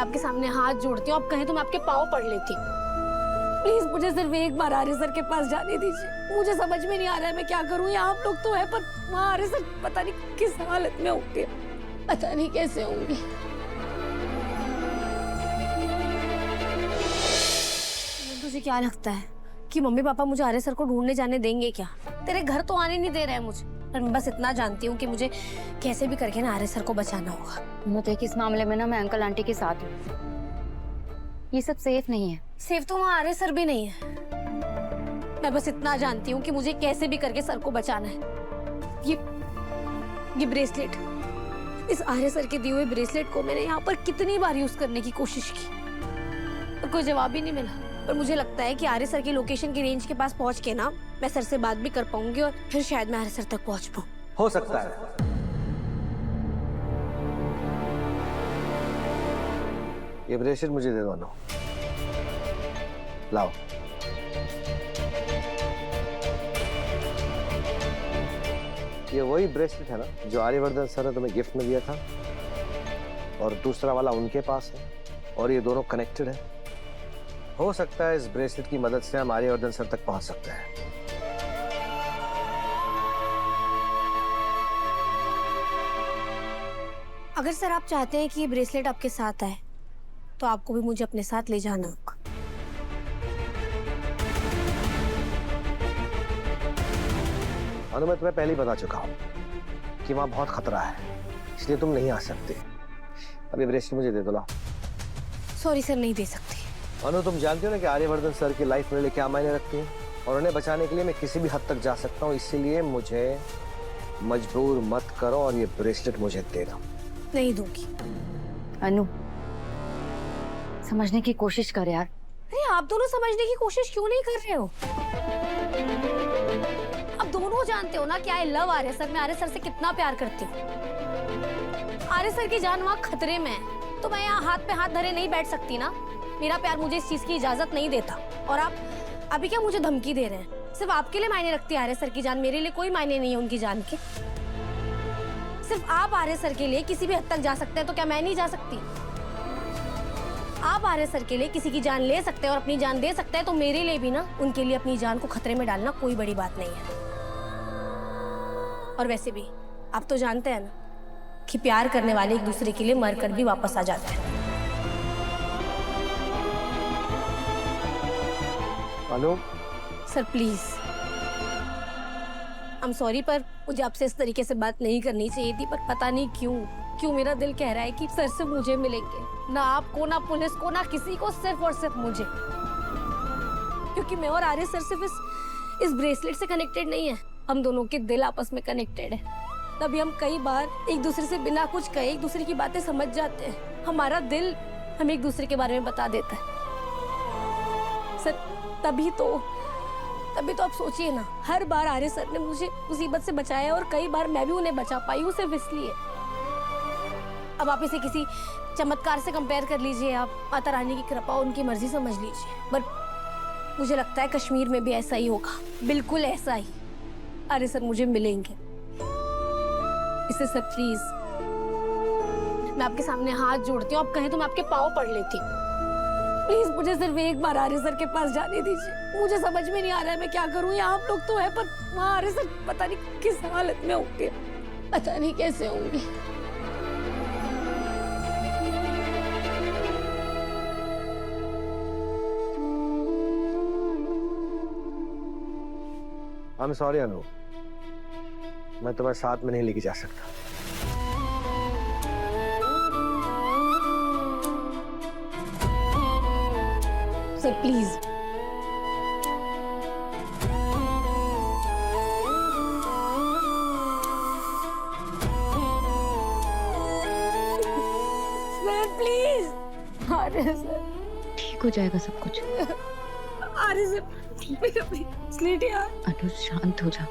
मैं आपके सामने हाथ जोड़ती हूँ, आप कहें तो मैं आपके पाँव पड़ लेती हूँ। प्लीज मुझे सिर्फ एक बार आर्य सर के पास जाने दीजिए। मुझे समझ में नहीं आ रहा है मैं क्या करूँ। यहाँ आप लोग तो है पर वहाँ आर्य सर पता नहीं किस हालत में होंगे, पता नहीं कैसे होंगे। तुझे क्या लगता है कि मम्मी पापा मुझे आर्य सर को ढूंढने जाने देंगे क्या? तेरे घर तो आने नहीं दे रहे हैं मुझे, पर मैं बस इतना जानती हूँ कि मुझे कैसे भी करके ना आर्य सर को बचाना होगा। मुझे इस मामले में ना मैं अंकल आंटी के साथ हूँ। ये सब सेफ नहीं है। सेफ तो वहाँ आर्य सर भी नहीं है। मैं बस इतना जानती हूँ कि मुझे कैसे भी करके सर को बचाना है। ये ब्रेसलेट, इस आर्य सर के दिए हुए ब्रेसलेट को मैंने यहाँ पर कितनी बार यूज करने की कोशिश की और कोई जवाब ही नहीं मिला। पर मुझे लगता है कि आर्य सर की लोकेशन की रेंज के पास पहुंच के ना मैं सर से बात भी कर पाऊंगी और फिर शायद मैं आर्य सर तक पहुंच पाऊं। हो सकता है। ये ब्रेसलेट मुझे दे दो ना। लाओ। ये वही ब्रेसलेट है ना जो आर्यवर्धन सर ने तुम्हें गिफ्ट में दिया था, और दूसरा वाला उनके पास है, और ये दोनों कनेक्टेड है। हो सकता है इस ब्रेसलेट की मदद से हम आर्यवर्धन सर तक पहुंच सकते हैं। अगर सर आप चाहते हैं कि ये ब्रेसलेट आपके साथ आए तो आपको भी मुझे अपने साथ ले जाना होगा। अनु, मैं तुम्हें पहले ही बता चुका हूँ कि वहां बहुत खतरा है, इसलिए तुम नहीं आ सकते। अब ये ब्रेसलेट मुझे दे दो। लाओ। सॉरी सर, नहीं दे सकती। अनु, तुम जानते हो ना कि आर्यवर्धन सर की लाइफ मेरे लिए क्या मायने रखती है, और उन्हें बचाने के लिए मैं किसी भी हद तक जा सकता हूँ। इसीलिए मुझे मजबूर मत करो और ये ब्रेसलेट मुझे दे दो। नहीं दूंगी। अनु, समझने की कोशिश कर यार। अरे आप दोनों समझने की कोशिश क्यों नहीं कर रहे हो? आप दोनों जानते हो ना कि आई लव आर्य सर। मैं आर्य सर से कितना प्यार करती हूँ। आर्य सर की जान वहाँ खतरे में है तो मैं यहाँ हाथ पे हाथ धरे नहीं बैठ सकती ना। मेरा प्यार मुझे इस चीज की इजाजत नहीं देता। और आप अभी क्या मुझे धमकी दे रहे हैं? सिर्फ आपके लिए मायने रखती है आर्य सर की जान, मेरे लिए कोई मायने नहीं है उनकी जान के। सिर्फ आप आर्य सर के लिए किसी भी हद तक जा सकते हैं तो क्या मैं नहीं जा सकती? आप आर्य सर के लिए किसी की जान ले सकते हैं और अपनी जान दे सकते हैं, तो मेरे लिए भी ना उनके लिए अपनी जान को खतरे में डालना कोई बड़ी बात नहीं है। और वैसे भी आप तो जानते हैं ना कि प्यार करने वाले एक दूसरे के लिए मरकर भी वापस आ जाते हैं। Anu, sir please, I am sorry, पर मुझे आपसे इस तरीके से बात नहीं करनी चाहिए थी, पर पता नहीं क्यों मेरा दिल कह रहा है कि सर से मुझे मिलेंगे। ना आपको, ना पुलिस को, ना किसी को, सिर्फ और सिर्फ मुझे। क्योंकि मैं और आर्य सर सिर्फ इस ब्रेसलेट से कनेक्टेड नहीं है, हम दोनों के दिल आपस में कनेक्टेड है। तभी हम कई बार एक दूसरे से बिना कुछ कहे एक दूसरे की बातें समझ जाते हैं। हमारा दिल हमें एक दूसरे के बारे में बता देता है। सर तभी तो आप सोचिए ना, हर बार आर्य सर ने मुझे मुसीबत से बचाया और कई बार मैं भी उन्हें बचा पाई हूँ सिर्फ इसलिए। अब आप इसे किसी चमत्कार से कंपेयर कर लीजिए, आप माता रानी की कृपा, उनकी मर्जी समझ लीजिए, पर मुझे लगता है कश्मीर में भी ऐसा ही होगा, बिल्कुल ऐसा ही। आर्य सर मुझे मिलेंगे। इसे सर प्लीज, मैं आपके सामने हाथ जोड़ती हूँ, आप कहें तो मैं आपके पाँव पड़ लेती हूँ। प्लीज मुझे सिर्फ एक बार आर्य सर के पास जाने दीजिए। मुझे समझ में नहीं आ रहा है मैं क्या करूँ। यहाँ आप लोग तो है पर वहाँ आर्य सर पता नहीं किस हालत में होंगे, पता नहीं कैसे होंगे। आई एम सॉरी अनु, मैं तुम्हारे साथ में नहीं लेके जा सकता। Sir please, sir please. Arya sir, ठीक हो जाएगा सब कुछ। आर्य सर, मेरा ब्रेसलेट यार। अनु शांत हो जा।